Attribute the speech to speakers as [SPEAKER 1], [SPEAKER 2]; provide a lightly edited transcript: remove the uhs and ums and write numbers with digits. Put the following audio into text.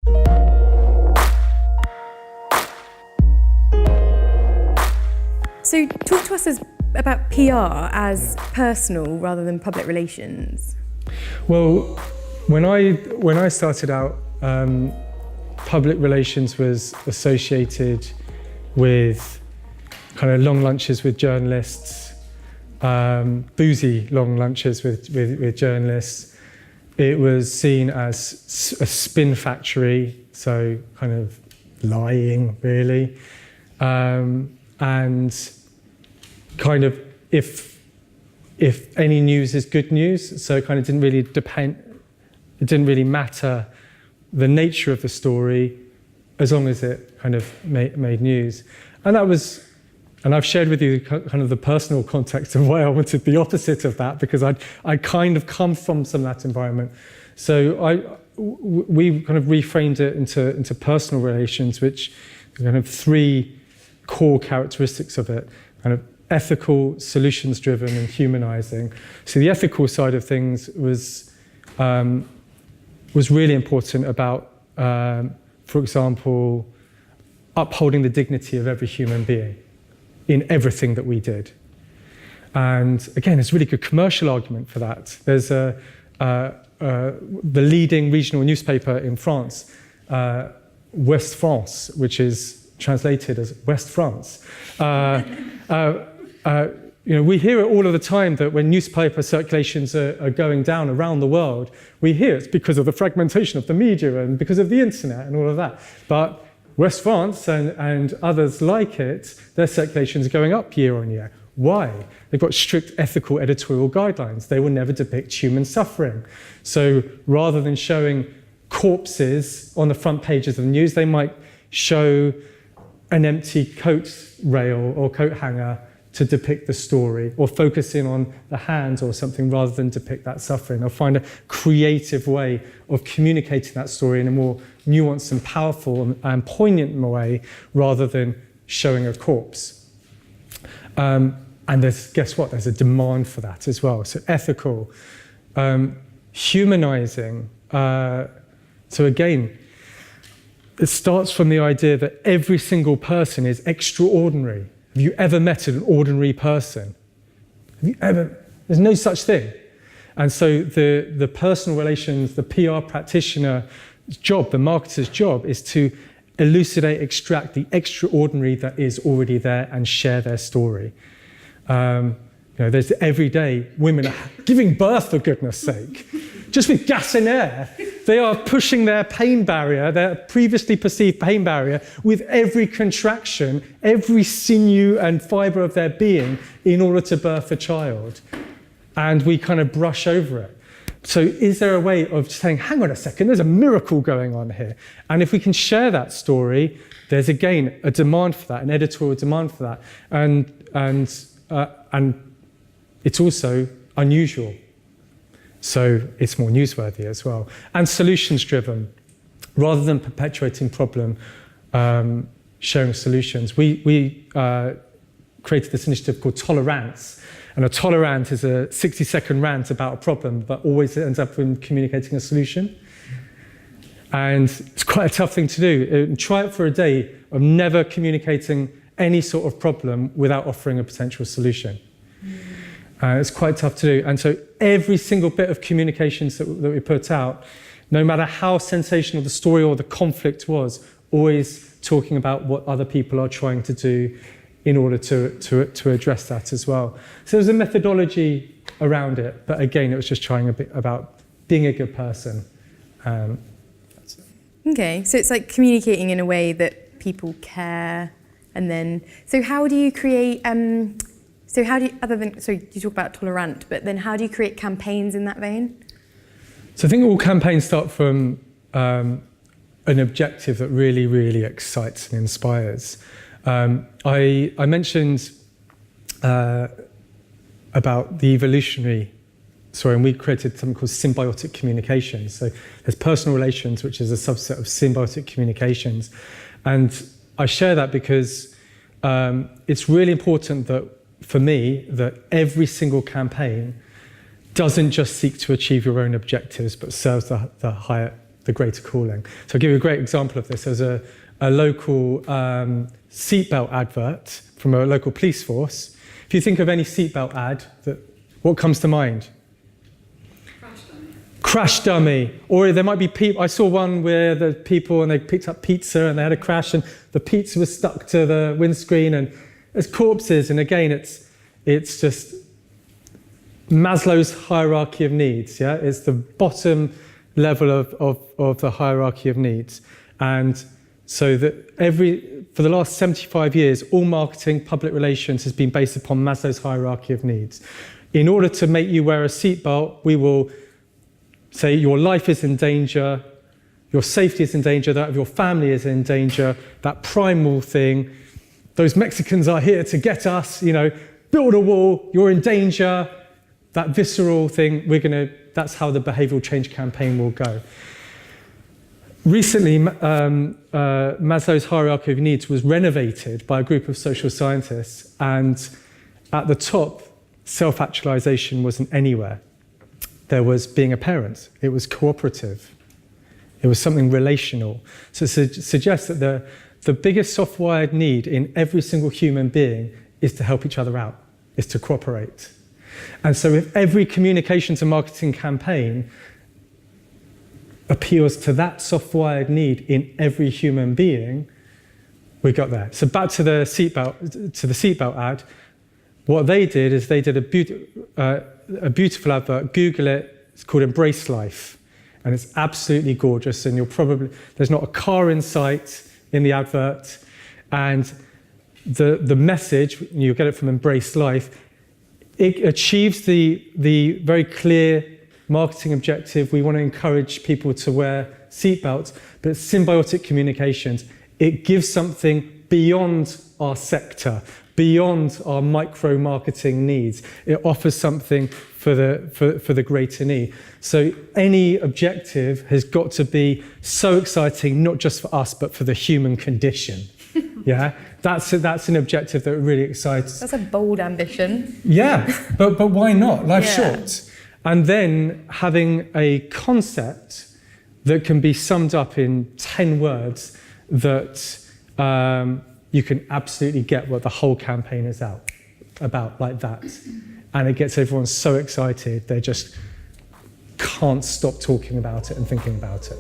[SPEAKER 1] So talk to us about PR as personal rather than public relations.
[SPEAKER 2] Well, when I started out, public relations was associated with kind of long lunches with journalists, boozy long lunches with journalists. It was seen as a spin factory, so kind of lying, really. And kind of if any news is good news, so it kind of didn't really matter the nature of the story as long as it kind of made news. And I've shared with you kind of the personal context of why I wanted the opposite of that, because I kind of come from some of that environment. So we kind of reframed it into personal relations, which are kind of three core characteristics of it: kind of ethical, solutions-driven, and humanizing. So the ethical side of things was really important about, for example, upholding the dignity of every human being in everything that we did. And again, there's a really good commercial argument for that. There's the leading regional newspaper in France, West France, which is translated as West France. We hear it all of the time that when newspaper circulations are going down around the world, we hear it's because of the fragmentation of the media and because of the internet and all of that. But West France and others like it, their circulations are going up year on year. Why? They've got strict ethical editorial guidelines. They will never depict human suffering. So rather than showing corpses on the front pages of the news, they might show an empty coat rail or coat hanger to depict the story, or focus in on the hands or something rather than depict that suffering, or find a creative way of communicating that story in a more nuanced and powerful and poignant way rather than showing a corpse. And guess what? There's a demand for that as well. So ethical, humanizing. So again, it starts from the idea that every single person is extraordinary. Have you ever met an ordinary person? There's no such thing. And so the personal relations, the PR practitioner's job, the marketer's job, is to elucidate, extract the extraordinary that is already there and share their story. There's every day women are giving birth, for goodness sake. Just with gas and air, they are pushing their pain barrier, their previously perceived pain barrier, with every contraction, every sinew and fibre of their being in order to birth a child. And we kind of brush over it. So is there a way of saying, hang on a second, there's a miracle going on here? And if we can share that story, there's again a demand for that, an editorial demand for that. And it's also unusual. So it's more newsworthy as well. And solutions-driven. Rather than perpetuating problem, sharing solutions. We created this initiative called Tolerance. And a tolerant is a 60-second rant about a problem, but always ends up in communicating a solution. And it's quite a tough thing to do. Try it for a day of never communicating any sort of problem without offering a potential solution. It's quite tough to do. And so every single bit of communications that we put out, no matter how sensational the story or the conflict was, always talking about what other people are trying to do in order to address that as well. So there's a methodology around it, but again, it was just trying a bit about being a good person. That's it.
[SPEAKER 1] Okay, so it's like communicating in a way that people care, and then, so how do you create, you talk about tolerant, but then how do you create campaigns in that vein?
[SPEAKER 2] So I think all campaigns start from an objective that really, really excites and inspires. I mentioned about the and we created something called symbiotic communications. So there's personal relations, which is a subset of symbiotic communications. And I share that because it's really important that, for me, that every single campaign doesn't just seek to achieve your own objectives, but serves the higher the greater calling. So I'll give you a great example of this. There's a local seatbelt advert from a local police force. If you think of any seatbelt ad, what comes to mind? Crash dummy. Or there might be people, I saw one where the people, and they picked up pizza and they had a crash and the pizza was stuck to the windscreen and there's corpses. And again, it's just Maslow's hierarchy of needs. Yeah, it's the bottom level of the hierarchy of needs. And so that for the last 75 years, all marketing, public relations has been based upon Maslow's hierarchy of needs. In order to make you wear a seatbelt, we will say your life is in danger, your safety is in danger, that of your family is in danger, that primal thing. Those Mexicans are here to get us, build a wall, you're in danger. That visceral thing, that's how the behavioral change campaign will go. Recently, Maslow's hierarchy of needs was renovated by a group of social scientists, and at the top, self-actualization wasn't anywhere. There was being a parent. It was cooperative. It was something relational. So it suggests that the biggest soft-wired need in every single human being is to help each other out, is to cooperate. And so if every communications and marketing campaign appeals to that soft-wired need in every human being, we got there. So back to the seatbelt ad. What they did is they did a beautiful advert. Google it. It's called Embrace Life, and it's absolutely gorgeous. And there's not a car in sight in the advert, and the message, you'll get it from Embrace Life. It achieves the very clear marketing objective. We want to encourage people to wear seatbelts, but it's symbiotic communications. It gives something beyond our sector, beyond our micro marketing needs. It offers something for the greater need. So any objective has got to be so exciting, not just for us, but for the human condition. Yeah, that's an objective that really excites.
[SPEAKER 1] That's a bold ambition.
[SPEAKER 2] Yeah, but why not? Life's
[SPEAKER 1] Yeah.
[SPEAKER 2] short. And then having a concept that can be summed up in 10 words that you can absolutely get what the whole campaign is about like that. And it gets everyone so excited, they just can't stop talking about it and thinking about it.